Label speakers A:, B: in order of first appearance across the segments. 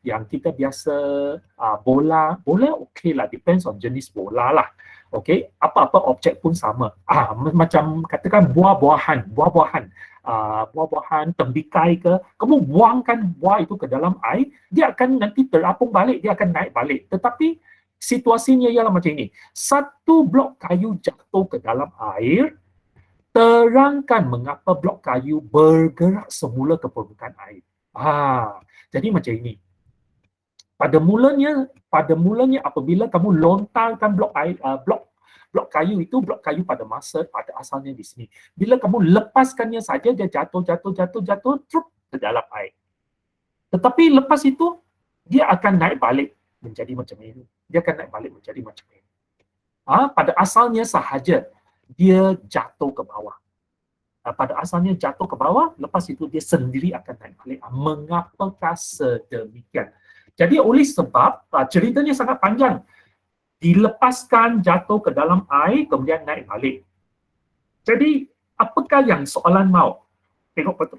A: yang kita biasa bola okey lah, depends on jenis bola lah. Okey, apa-apa objek pun sama. Macam katakan buah-buahan, tembikai ke, kamu buangkan buah itu ke dalam air, dia akan nanti terapung balik, dia akan naik balik. Tetapi situasinya ialah macam ini. Satu blok kayu jatuh ke dalam air, terangkan mengapa blok kayu bergerak semula ke permukaan air. Jadi macam ini. Pada mulanya apabila kamu lontarkan blok kayu itu, blok kayu pada asalnya di sini. Bila kamu lepaskannya saja, dia jatuh trup ke dalam air. Tetapi lepas itu dia akan naik balik menjadi macam ini. Pada asalnya sahaja dia jatuh ke bawah. Lepas itu dia sendiri akan naik balik. Mengapakah sedemikian? Jadi oleh sebab ceritanya sangat panjang. Dilepaskan, jatuh ke dalam air, kemudian naik balik. Jadi apakah yang soalan mau? Tengok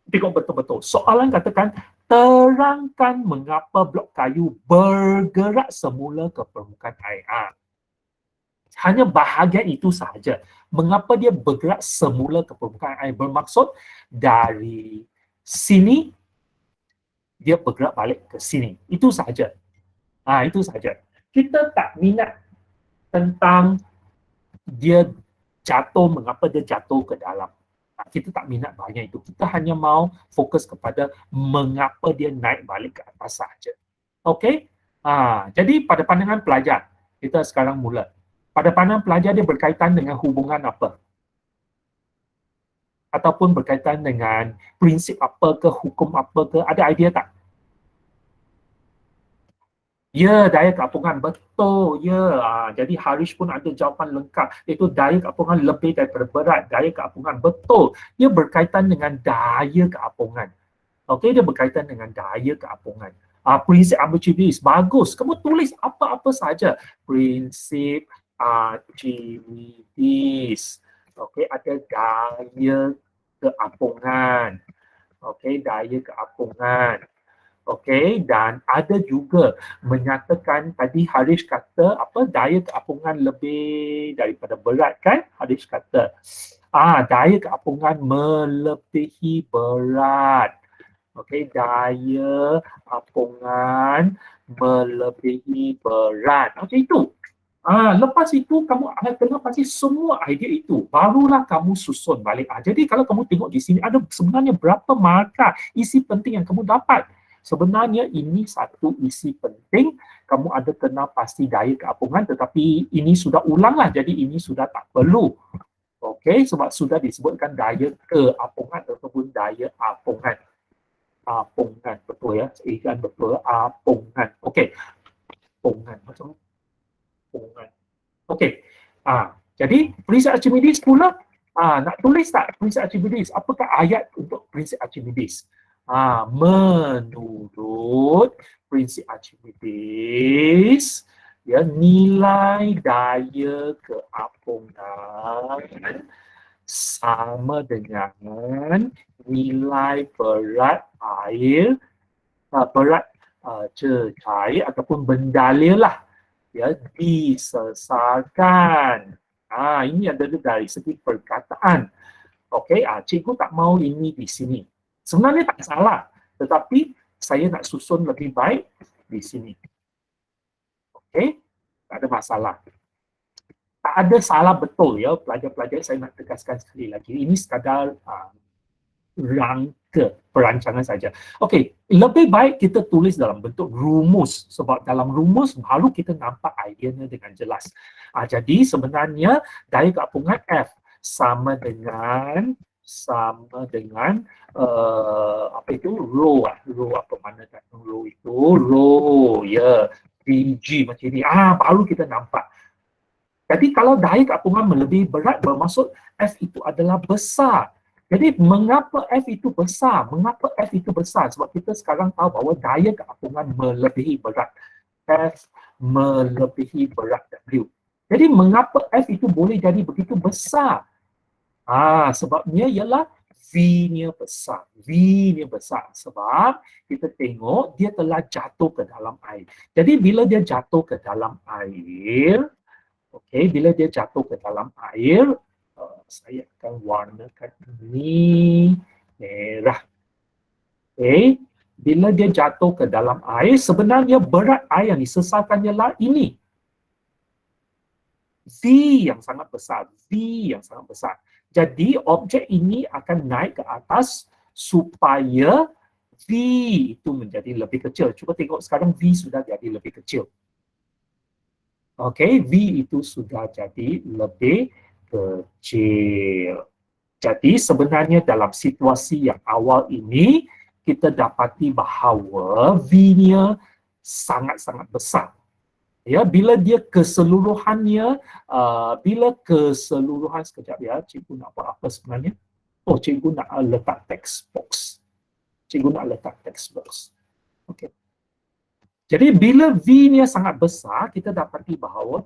A: betul-betul. Soalan katakan, terangkan mengapa blok kayu bergerak semula ke permukaan air. Hanya bahagian itu sahaja. Mengapa dia bergerak semula ke permukaan air? Bermaksud dari sini dia bergerak balik ke sini. Itu sahaja. Itu sahaja. Kita tak minat tentang dia jatuh, mengapa dia jatuh ke dalam. Kita tak minat banyak itu. Kita hanya mau fokus kepada mengapa dia naik balik ke atas sahaja. Okey? Jadi pada pandangan pelajar, kita sekarang mula. Pada pandangan pelajar dia berkaitan dengan hubungan apa? Ataupun berkaitan dengan prinsip apa ke, hukum apa ke, ada idea tak? Ya, daya keapungan, betul. Ya, jadi Harish pun ada jawapan lengkap, iaitu daya keapungan lebih daripada berat. Daya keapungan, betul. Dia berkaitan dengan daya keapungan. Okey, dia berkaitan dengan daya keapungan. Prinsip Archimedes, bagus. Kamu tulis apa-apa saja. Prinsip Archimedes. Okey, ada daya keapungan. Okey, daya keapungan. Okey, dan ada juga menyatakan tadi Harish kata apa, daya keapungan lebih daripada berat kan? Harish kata daya keapungan melebihi berat. Okey, daya keapungan melebihi berat. Macam itu. Lepas itu kamu kena pasti semua idea itu, barulah kamu susun balik. Jadi kalau kamu tengok di sini ada sebenarnya berapa markah isi penting yang kamu dapat. Sebenarnya ini satu isi penting, kamu ada kena pasti daya keapungan, tetapi ini sudah ulang lah, jadi ini sudah tak perlu. Okey, sebab sudah disebutkan daya keapungan ataupun daya apungan. Apungan, betul ya, ikan betul, apungan. Okey, apungan, macam hubungan. Okey. Jadi prinsip Archimedes pula, nak tulis tak prinsip Archimedes? Apakah ayat untuk prinsip Archimedes? Menurut prinsip Archimedes, ya, nilai daya keapungan sama dengan nilai berat air, berat cair ataupun bendalil lah, ya, disesarkan. Ini adalah dari segi perkataan. Okey, cikgu tak mau ini di sini. Sebenarnya tak salah, tetapi saya nak susun lebih baik di sini. Okey, tak ada masalah. Tak ada salah betul ya, pelajar-pelajar, saya nak tegaskan sekali lagi. Ini sekadar rangka perancangan saja. Okey, lebih baik kita tulis dalam bentuk rumus, sebab dalam rumus baru kita nampak ideanya dengan jelas. Jadi sebenarnya daya keapungan F sama dengan apa itu, rho apa mana tak rho itu, rho ya, PG macam ini. Baru kita nampak. Jadi kalau daya keapungan melebihi berat, bermaksud F itu adalah besar. Jadi mengapa F itu besar? Mengapa F itu besar? Sebab kita sekarang tahu bahawa daya keapungan melebihi berat. F melebihi berat W. Jadi mengapa F itu boleh jadi begitu besar? Sebabnya ialah V-nya besar. V-nya besar sebab kita tengok dia telah jatuh ke dalam air. Jadi bila dia jatuh ke dalam air, okey, bila dia jatuh ke dalam air, saya akan warnakan ini merah. Okey, bila dia jatuh ke dalam air, sebenarnya berat air yang disesalkan ialah ini. V yang sangat besar, V yang sangat besar. Jadi objek ini akan naik ke atas supaya V itu menjadi lebih kecil. Cuba tengok sekarang V sudah jadi lebih kecil. Okey, V itu sudah jadi lebih kecil. Jadi sebenarnya dalam situasi yang awal ini, kita dapati bahawa V-nya sangat-sangat besar. Ya, bila dia keseluruhannya, sekejap ya, cikgu nak buat apa sebenarnya? Oh, cikgu nak letak text box. Cikgu nak letak text box. Okey. Jadi bila V-nya sangat besar, kita dapati bahawa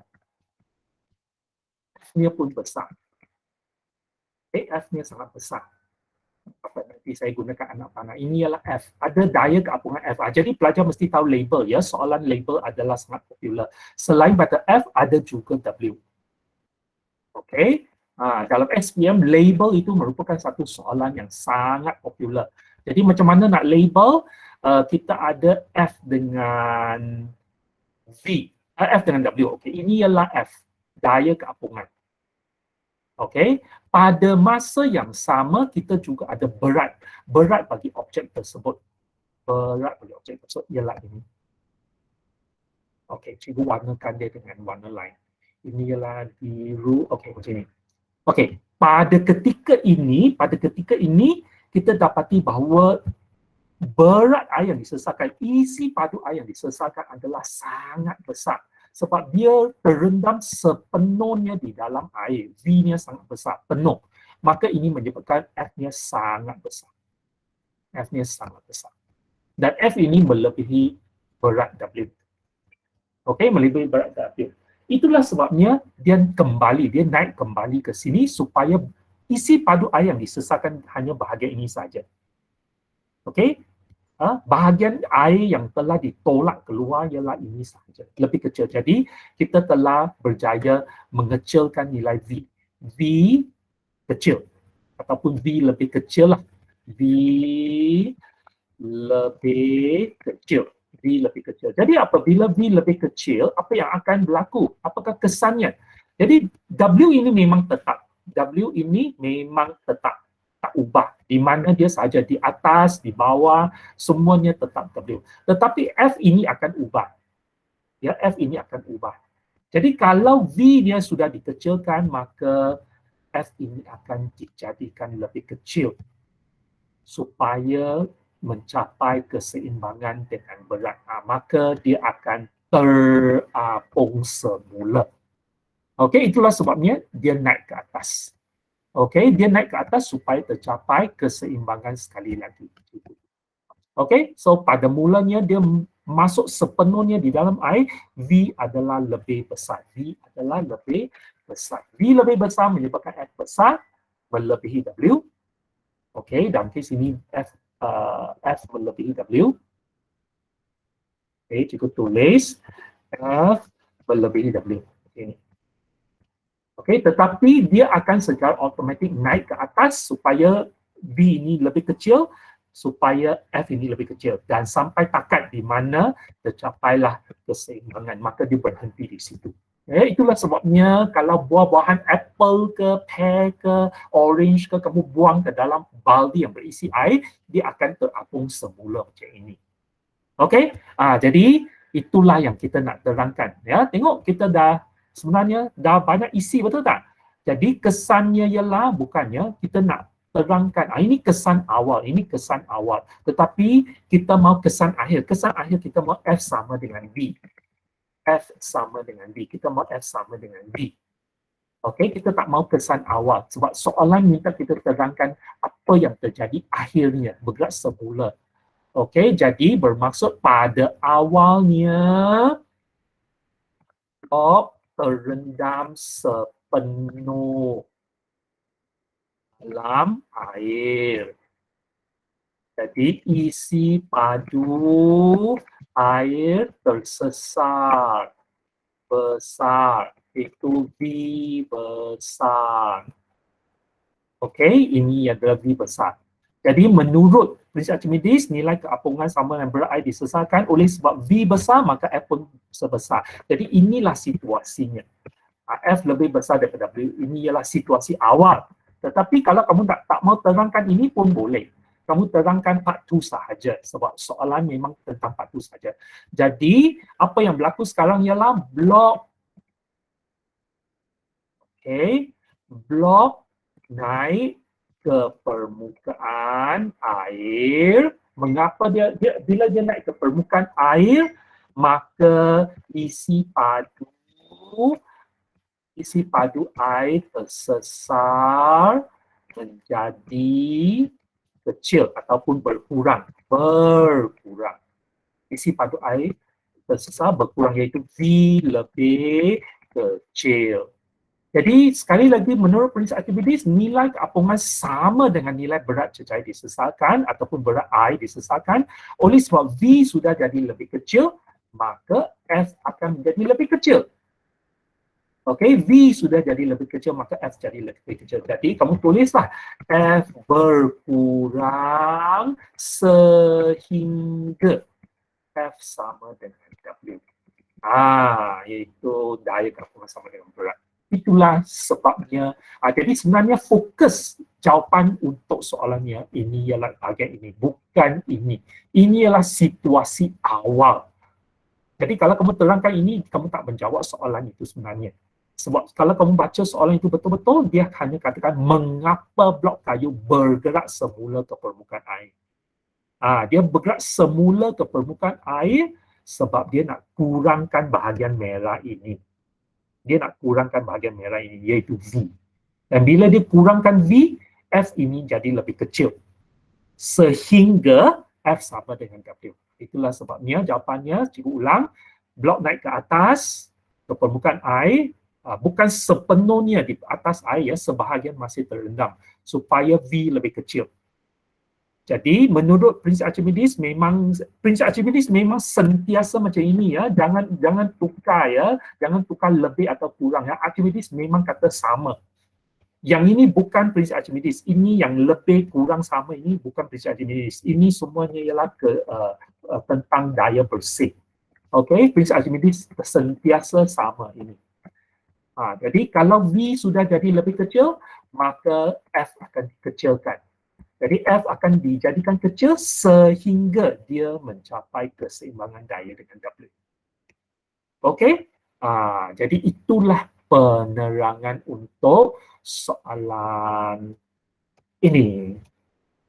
A: F-nya pun besar. F-nya sangat besar. Apa nanti saya gunakan anak panah. Ini ialah F. Ada daya keapungan F. Jadi pelajar mesti tahu label ya. Soalan label adalah sangat popular. Selain pada F, ada juga W. Okey. Dalam SPM, label itu merupakan satu soalan yang sangat popular. Jadi macam mana nak label? Kita ada F dengan V. F dengan W. Okey. Ini ialah F. Daya keapungan. Okey, pada masa yang sama kita juga ada berat. Berat bagi objek tersebut. Berat bagi objek tersebut ialah ini. Okey, cikgu warnakan dia dengan warna lain. Ini ialah biru. Okey, macam ini. Okey, pada ketika ini kita dapati bahawa berat air yang disesalkan, isi padu air yang disesalkan adalah sangat besar. Sebab dia terendam sepenuhnya di dalam air. V-nya sangat besar, penuh. Maka ini menyebabkan F-nya sangat besar. F-nya sangat besar. Dan F ini melebihi berat W. Okey, melebihi berat W. Itulah sebabnya dia naik kembali ke sini supaya isi padu air yang disesalkan hanya bahagian ini saja. Okey? Bahagian air yang telah ditolak keluar ialah ini sahaja, lebih kecil. Jadi kita telah berjaya mengecilkan nilai V. V kecil ataupun V lebih kecil lah. V lebih kecil. V lebih kecil. Jadi apabila V lebih kecil, apa yang akan berlaku? Apakah kesannya? Jadi W ini memang tetap. W ini memang tetap. Tak ubah. Di mana dia saja, di atas, di bawah, semuanya tetap W. Tetapi F ini akan ubah. Ya, F ini akan ubah. Jadi kalau V dia sudah dikecilkan, maka F ini akan dijadikan lebih kecil supaya mencapai keseimbangan dengan berat. Maka dia akan terapung semula. Okey, itulah sebabnya dia naik ke atas. Okey, dia naik ke atas supaya tercapai keseimbangan sekali lagi. Okey, so pada mulanya dia masuk sepenuhnya di dalam air, V adalah lebih besar. V adalah lebih besar. V lebih besar menyebabkan F besar melebihi W. Okey, dalam kes ini F melebihi W. Okey, cikgu tulis F melebihi W. Okay. Okey, tetapi dia akan secara automatik naik ke atas supaya V ini lebih kecil, supaya F ini lebih kecil. Dan sampai takat di mana tercapailah keseimbangan, maka dia berhenti di situ. Itulah sebabnya kalau buah-buahan apple ke, pear ke, orange ke, kamu buang ke dalam baldi yang berisi air, dia akan terapung semula macam ini. Okey, jadi itulah yang kita nak terangkan. Ya, tengok kita sebenarnya dah banyak isi, betul tak? Jadi kesannya ialah bukannya kita nak terangkan, ini kesan awal, ini kesan awal. Tetapi kita mahu kesan akhir. Kesan akhir kita mahu F sama dengan V. F sama dengan V. Kita mahu F sama dengan V. Okey, kita tak mahu kesan awal. Sebab soalan minta kita terangkan apa yang terjadi akhirnya, bergerak semula. Okey, jadi bermaksud pada awalnya terendam sepenuh. dalam air. Jadi isi padu air tersesat besar, itu V besar. Okey, ini adalah V besar. Jadi menurut prinsip Archimedes, nilai keapungan sama dengan berat air disesatkan oleh sebab V besar, maka F pun sebesar. Jadi inilah situasinya. F lebih besar daripada W. Ini ialah situasi awal. Tetapi kalau kamu tak mau terangkan ini pun boleh. Kamu terangkan part 2 sahaja sebab soalan memang tentang part 2 sahaja. Jadi, apa yang berlaku sekarang ialah blok. Okey, blok naik ke permukaan air. Mengapa bila dia naik ke permukaan air, maka isi padu air tersesar menjadi kecil ataupun berkurang. Isi padu air tersesar berkurang, iaitu V lebih kecil. Jadi sekali lagi menurut prinsip Archimedes, nilai keapungan sama dengan nilai berat cecair disesatkan ataupun berat air disesatkan. Oleh sebab V sudah jadi lebih kecil, maka F akan menjadi lebih kecil. Okey, V sudah jadi lebih kecil, maka F jadi lebih kecil. Jadi kamu tulislah F berkurang sehingga F sama dengan W. Iaitu daya keapungan sama dengan berat. Itulah sebabnya. Jadi sebenarnya fokus jawapan untuk soalannya ini ialah bahagian ini, bukan ini. Ini ialah situasi awal. Jadi kalau kamu terangkan ini, kamu tak menjawab soalan itu sebenarnya. Sebab kalau kamu baca soalan itu betul-betul, dia hanya katakan mengapa blok kayu bergerak semula ke permukaan air. Dia bergerak semula ke permukaan air sebab dia nak kurangkan bahagian merah ini. Iaitu V. Dan bila dia kurangkan V, F ini jadi lebih kecil. Sehingga F sama dengan W. Itulah sebabnya jawapannya, cikgu ulang, blok naik ke atas, ke permukaan air, bukan sepenuhnya di atas air, sebahagian masih terendam, supaya V lebih kecil. Jadi menurut prinsip Archimedes memang sentiasa macam ini ya, jangan tukar ya, jangan tukar lebih atau kurang ya. Archimedes memang kata sama. Yang ini bukan prinsip Archimedes, ini yang lebih kurang sama ini bukan prinsip Archimedes. Ini semuanya ialah tentang daya bersih. Okey, prinsip Archimedes sentiasa sama ini. Jadi kalau V sudah jadi lebih kecil, maka F akan dikecilkan. Jadi F akan dijadikan kecil sehingga dia mencapai keseimbangan daya dengan W. Okey? Jadi itulah penerangan untuk soalan ini.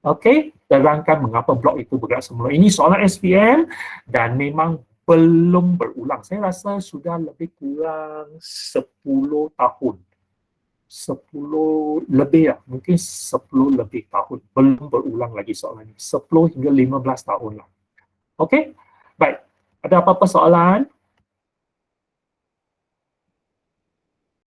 A: Okey? Terangkan mengapa blok itu bergerak semula. Ini soalan SPM dan memang belum berulang. Saya rasa sudah lebih kurang 10 tahun. 10 lebih mungkin 10 lebih tahun. Belum berulang lagi soalan ini. 10 hingga 15 tahun lah. Okey? Baik. Ada apa-apa soalan?